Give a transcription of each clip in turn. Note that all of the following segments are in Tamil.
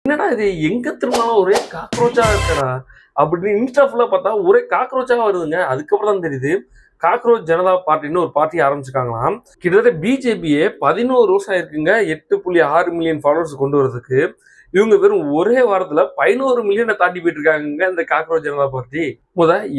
என்னடா இது எங்க திரும்பினாலும் ஒரே காக்ரோச்சா இருக்கடா அப்படின்னு இன்ஸ்டா ஃபுல்லா பார்த்தா ஒரே காக்ரோச்சா வருதுங்க. அதுக்கப்புறம் தான் தெரியுது காக்ரோச் ஜனதா பார்ட்டின்னு ஒரு பார்ட்டி ஆரம்பிச்சிருக்காங்களாம். கிட்டத்தட்ட பிஜேபியே 11 வருஷம் ஆயிருக்குங்க 8.6 மில்லியன் ஃபாலோவர்ஸ் கொண்டு வரதுக்கு. இவங்க வெறும் ஒரே வாரத்துல 11 மில்லியனை தாண்டி போயிட்டு இருக்காங்க இந்த காக்ரோச் ஜனதா பார்ட்டி.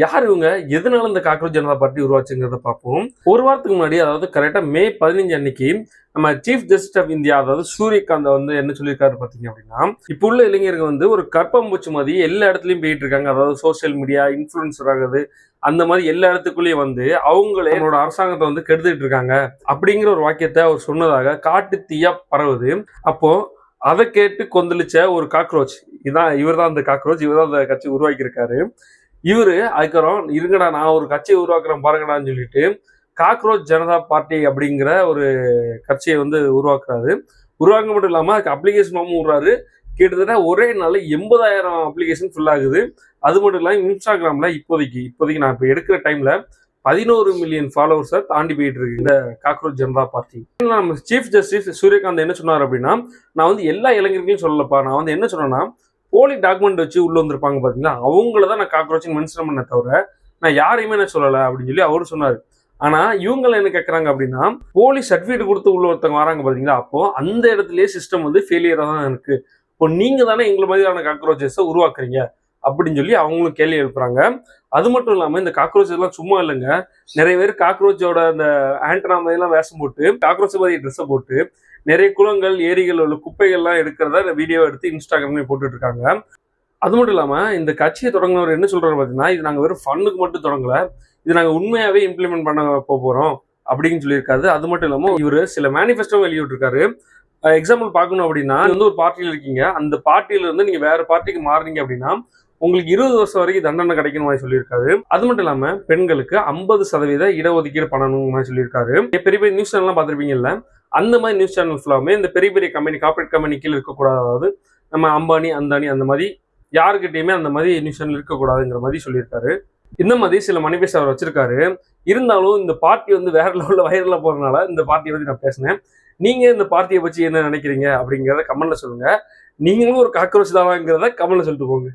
யார் இவங்க, எதனால இந்த காக்ரோச் ஜனதா பார்ட்டி உருவாச்சுங்கிறத பார்ப்போம். ஒரு வாரத்துக்கு முன்னாடி, அதாவது கரெக்டா மே 15 அன்னைக்கு நம்ம சீஃப் ஜஸ்டிஸ் ஆஃப் இந்தியா, அதாவது சூரியகாந்த் என்ன சொல்லியிருக்காரு பாத்தீங்க அப்படின்னா, இப்போ உள்ள இளைஞர்கள் ஒரு கற்பம்பூச்சி மாதிரி எல்லா இடத்துலயும் போயிட்டு இருக்காங்க. அதாவது சோசியல் மீடியா இன்ஃபுளுன்சர் ஆகுது, அந்த மாதிரி எல்லா இடத்துக்குள்ளேயும் அவங்களே என்னோட அரசாங்கத்தை கெடுத்துட்டு இருக்காங்க அப்படிங்கிற ஒரு வாக்கியத்தை அவர் சொன்னதாக காட்டு தீயா பரவுது. அப்போ அதை கேட்டு கொந்தளிச்ச ஒரு காக்ரோச், இவர் தான் அந்த காக்ரோச், இவர் தான் அந்த கட்சி உருவாக்கி இருக்காரு. இவரு அதுக்கப்புறம் இருங்கடா நான் ஒரு கட்சியை உருவாக்குறேன் பாருங்கடான்னு சொல்லிட்டு காக்ரோச் ஜனதா பார்ட்டி அப்படிங்கிற ஒரு கட்சியை உருவாக்குறாரு. உருவாக்க மட்டும் இல்லாம அதுக்கு அப்ளிகேஷன் விடுறாரு. கிட்டத்தட்ட ஒரே நாள் 80,000 அப்ளிகேஷன் ஃபில் ஆகுது. அது மட்டும் இல்லாம இன்ஸ்டாகிராம்ல இப்போதைக்கு நான் இப்போ எடுக்கிற டைம்ல 11 மில்லியன் ஃபாலோவர்ஸை தாண்டி போயிட்டு இருக்கு இந்த காக்ரோச் ஜனதா பார்ட்டி. நம்ம சீஃப் ஜஸ்டிஸ் சூரியகாந்த் என்ன சொன்னார் அப்படின்னா, நான் எல்லா இளைஞர்களையும் சொல்லலப்பா, நான் என்ன சொன்னேன்னா போலி டாக்குமெண்ட் வச்சு உள்ள வந்திருப்பாங்க பாத்தீங்களா, அவங்களதான் நான் காக்ரோச்சிங் மென்ஷன் பண்ண தவிர நான் யாரையுமே நான் சொல்லலை அப்படின்னு சொல்லி அவரு சொன்னாரு. ஆனா இவங்களை என்ன கேட்கறாங்க அப்படின்னா, போலி சர்டிபிகேட் கொடுத்து உள்ள ஒருத்தவங்க வராங்க பாத்தீங்களா, அப்போ அந்த இடத்துலயே சிஸ்டம் ஃபெயிலியரா தான் இருக்கு. இப்போ நீங்க தானே எங்களை மாதிரியான காக்ரோச்சஸை உருவாக்குறீங்க அப்படின்னு சொல்லி அவங்களும் கேள்வி எழுப்புறாங்க. அது மட்டும் இல்லாம இந்த காக்ரோச்சஸ் எல்லாம் சும்மா இல்லைங்க, நிறைய பேர் காக்ரோச்சோட அந்த ஆண்டனா மாதிரிலாம் வேஷம் போட்டு காக்ரோச் மாதிரி ட்ரெஸ்ஸை போட்டு நிறைய குளங்கள் ஏரிகள் உள்ள குப்பைகள்லாம் எடுக்கிறத வீடியோ எடுத்து இன்ஸ்டாகிராம்ல போட்டுட்டு இருக்காங்க. அது மட்டும் இல்லாம இந்த கட்சியை தொடங்கினவர் என்ன சொல்றாரு பாத்தீங்கன்னா, இது நாங்க வெறும் ஃபன்னுக்கு மட்டும் தொடங்கல, இது நாங்க உண்மையாவே இம்ப்ளிமெண்ட் பண்ண போறோம் அப்படின்னு சொல்லியிருக்காரு. அது மட்டும் இல்லாம இவரு சில மேனிஃபெஸ்டோ வெளியிட்டிருக்காரு. எக்ஸாம்பிள் பார்க்கணும் அப்படின்னா, ஒரு பார்ட்டியில் இருக்கீங்க, அந்த பார்ட்டியில இருந்து நீங்க வேற பார்ட்டிக்கு மாறுனீங்க அப்படின்னா உங்களுக்கு 20 வருஷம் வரைக்கும் தண்டனை கிடைக்கணும் மாதிரி சொல்லியிருக்காரு. அது மட்டும் இல்லாம பெண்களுக்கு 50% இடஒதுக்கீடு பண்ணணும் மாதிரி சொல்லியிருக்காரு. பெரிய பெரிய நியூஸ் சேனல்லாம் பார்த்துருப்பீங்கல்ல, அந்த மாதிரி நியூஸ் சேனல் ஃபுல்லாமே இந்த பெரிய பெரிய கம்பெனி, கார்பரேட் கம்பெனி கீழே இருக்கக்கூடாது. அதாவது நம்ம அம்பானி அந்தானி அந்த மாதிரி யாருக்கிட்டையுமே அந்த மாதிரி நியூஸ் சேனல் இருக்கக்கூடாதுங்கிற மாதிரி சொல்லியிருக்காரு. இந்த மாதிரி சில மனிஃபெஸ்டோ அவர் வச்சிருக்காரு. இருந்தாலும் இந்த பார்ட்டி வேற லெவல்ல வைரலா போறதுனால இந்த பார்ட்டியை பத்தி நான் பேசினேன். நீங்க இந்த பார்ட்டியை பற்றி என்ன நினைக்கிறீங்க அப்படிங்கிறத கமெண்ட்ல சொல்லுங்க. நீங்களும் ஒரு காக்ரோச் தாவாங்கிறத கமெண்ட்ல சொல்லிட்டு போங்க.